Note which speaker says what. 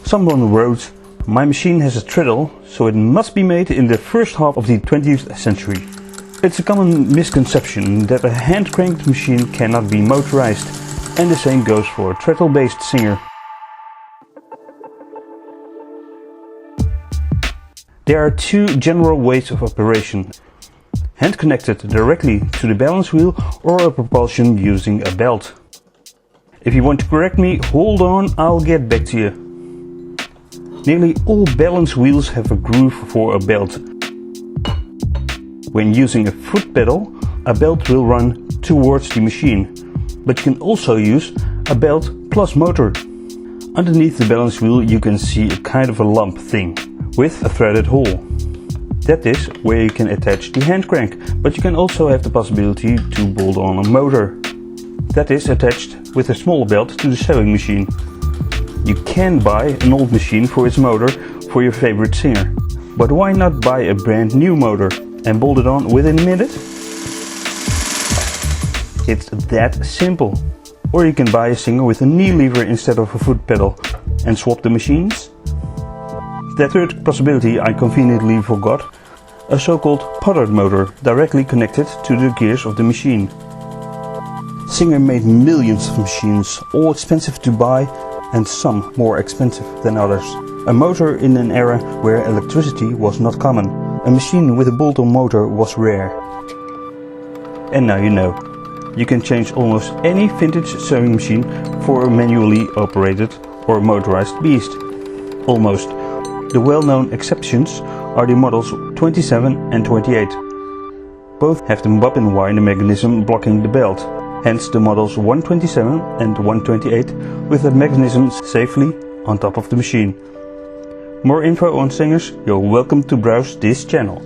Speaker 1: Someone wrote, "My machine has a treadle, so it must be made in the first half of the 20th century. It's a common misconception that a hand-cranked machine cannot be motorized, and the same goes for a treadle-based singer. There are two general ways of operation: hand connected directly to the balance wheel or a propulsion using a belt. If you want to correct me, hold on, I'll get back to you. Nearly all balance wheels have a groove for a belt. When using a foot pedal, a belt will run towards the machine, but you can also use a belt plus motor. Underneath the balance wheel you can see a kind of a lump thing with a threaded hole. That is where you can attach the hand crank, but you can also have the possibility to bolt on a motor. That is attached with a small belt to the sewing machine. You can buy an old machine for its motor for your favorite singer, but why not buy a brand new motor and bolt it on within a minute? It's that simple. Or you can buy a singer with a knee lever instead of a foot pedal and swap the machines. The third possibility I conveniently forgot, a so-called powered motor directly connected to the gears of the machine. Singer made millions of machines, all expensive to buy and some more expensive than others. A motor in an era where electricity was not common. A machine with a bolt-on motor was rare. And now you know. You can change almost any vintage sewing machine for a manually operated or motorized beast. Almost. The well-known exceptions are the models 27 and 28. Both have the bobbin winder mechanism blocking the belt, hence the models 127 and 128 with the mechanism safely on top of the machine. More info on singers, you're welcome to browse this channel.